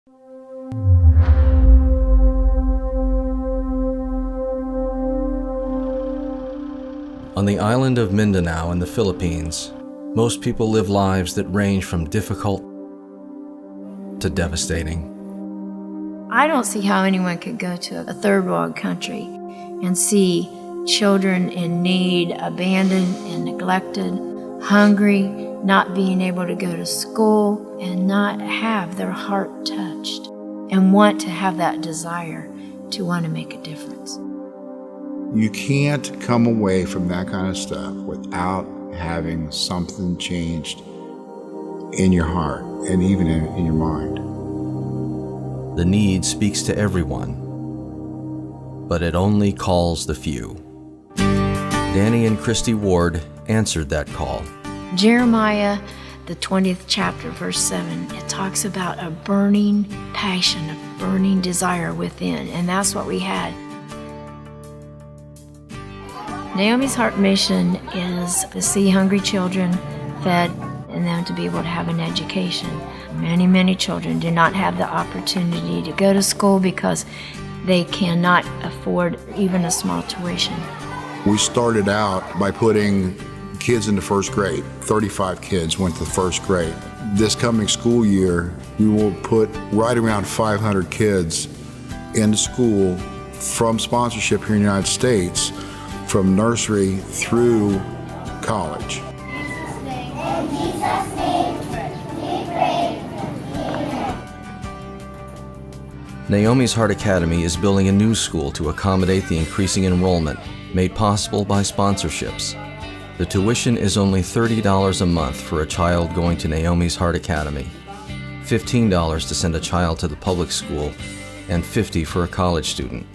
On the island of Mindanao in the Philippines, most people live lives that range from difficult to devastating. I don't see how anyone could go to a third world country and see children in need, abandoned and neglected, hungry, not being able to go to school, and not have their heart touched and want to have that desire to want to make a difference. You can't come away from that kind of stuff without having something changed in your heart and even in your mind. The need speaks to everyone, but it only calls the few. Danny and Christy Ward answered that call. Jeremiah, the 20th chapter, verse 7, it talks about a burning passion, a burning desire within, and that's what we had. Naomi's heart mission is to see hungry children fed and them to be able to have an education. Many, many children do not have the opportunity to go to school because they cannot afford even a small tuition. We started out by putting kids into first grade. 35 kids went to first grade. This coming school year, we will put right around 500 kids into school from sponsorship here in the United States, from nursery through college. In Jesus' name, we pray. Naomi's Heart Academy is building a new school to accommodate the increasing enrollment made possible by sponsorships. The tuition is only $30 a month for a child going to Naomi's Heart Academy, $15 to send a child to the public school, and $50 for a college student.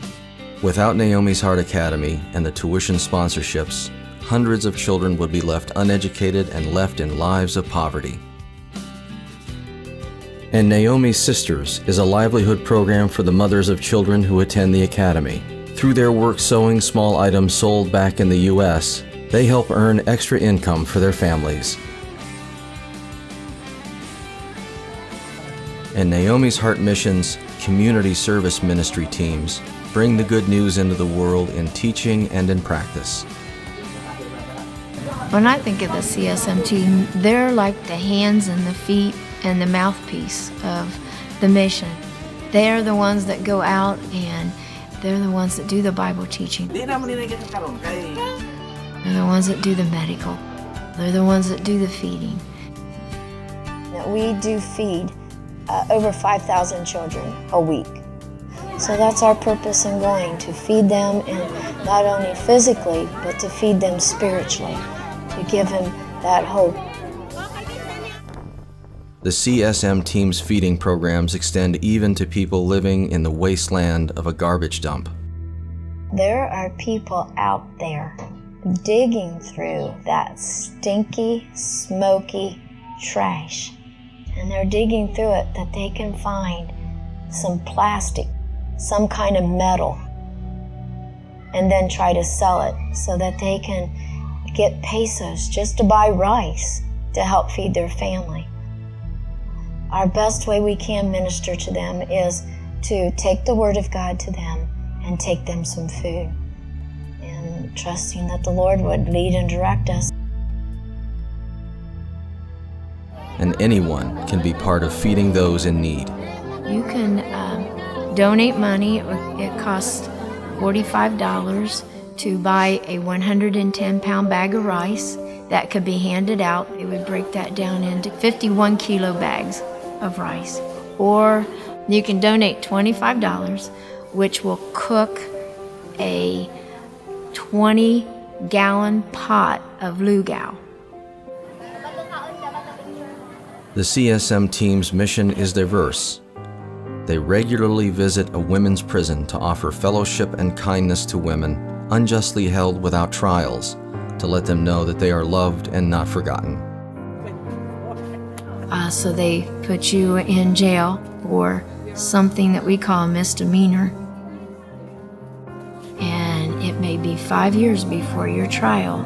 Without Naomi's Heart Academy and the tuition sponsorships, hundreds of children would be left uneducated and left in lives of poverty. And Naomi's Sisters is a livelihood program for the mothers of children who attend the academy. Through their work sewing small items sold back in the U.S., they help earn extra income for their families. And Naomi's Heart Mission's community service ministry teams bring the good news into the world in teaching and in practice. When I think of the CSM team, they're like the hands and the feet and the mouthpiece of the mission. They're the ones that go out and they're the ones that do the Bible teaching. They're the ones that do the medical. They're the ones that do the feeding. We do feed over 5,000 children a week. So that's our purpose in going, to feed them, and not only physically, but to feed them spiritually, to give them that hope. The CSM team's feeding programs extend even to people living in the wasteland of a garbage dump. There are people out there digging through that stinky, smoky trash. And they're digging through it that they can find some plastic, some kind of metal, and then try to sell it so that they can get pesos just to buy rice to help feed their family. Our best way we can minister to them is to take the Word of God to them and take them some food, and trusting that the Lord would lead and direct us. And anyone can be part of feeding those in need. You can donate money. It costs $45 to buy a 110-pound bag of rice that could be handed out. It would break that down into 51 kilo bags of rice. Or you can donate $25, which will cook a 20-gallon pot of lugaw. The CSM team's mission is diverse. They regularly visit a women's prison to offer fellowship and kindness to women unjustly held without trials, to let them know that they are loved and not forgotten. So they put you in jail for something that we call a misdemeanor. And it may be 5 years before your trial.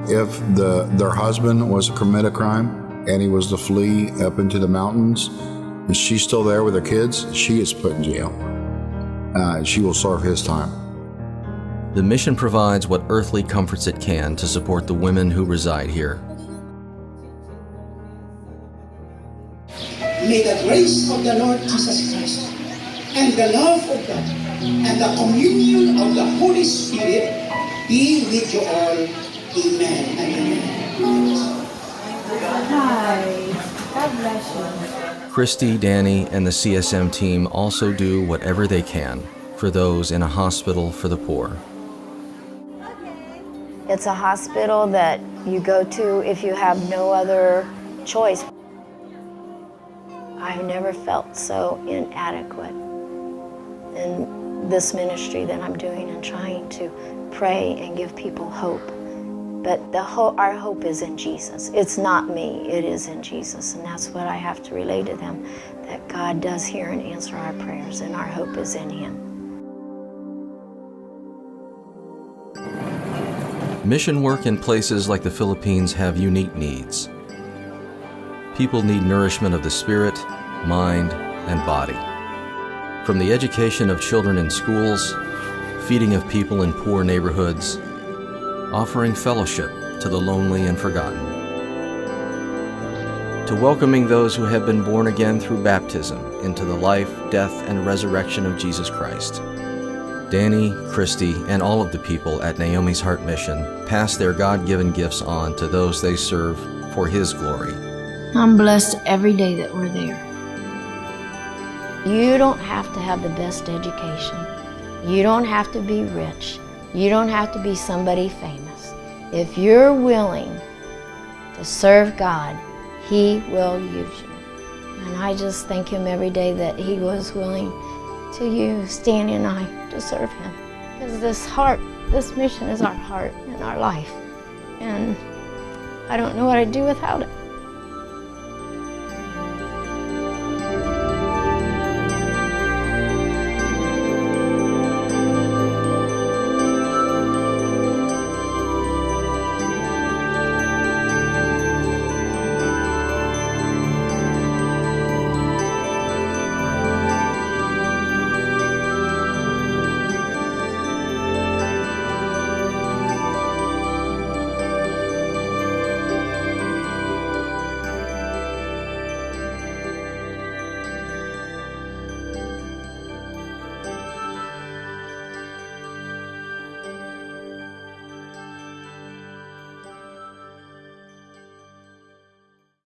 If their husband was to commit a crime and he was to flee up into the mountains, Is she still there with her kids? She is put in jail. She will serve his time. The mission provides what earthly comforts it can to support the women who reside here. May the grace of the Lord Jesus Christ and the love of God and the communion of the Holy Spirit be with you all. Amen and amen. Hi. God bless you. Christy, Danny, and the CSM team also do whatever they can for those in a hospital for the poor. It's a hospital that you go to if you have no other choice. I've never felt so inadequate in this ministry that I'm doing and trying to pray and give people hope. But our hope is in Jesus. It's not me, it is in Jesus. And that's what I have to relay to them, that God does hear and answer our prayers, and our hope is in Him. Mission work in places like the Philippines have unique needs. People need nourishment of the spirit, mind, and body. From the education of children in schools, feeding of people in poor neighborhoods, offering fellowship to the lonely and forgotten, to welcoming those who have been born again through baptism into the life, death, and resurrection of Jesus Christ. Danny, Christy, and all of the people at Naomi's Heart Mission pass their God-given gifts on to those they serve for His glory. I'm blessed every day that we're there. You don't have to have the best education. You don't have to be rich. You don't have to be somebody famous. If you're willing to serve God, He will use you. And I just thank Him every day that He was willing to use Danny and I to serve Him. Because this mission is our heart and our life. And I don't know what I'd do without it.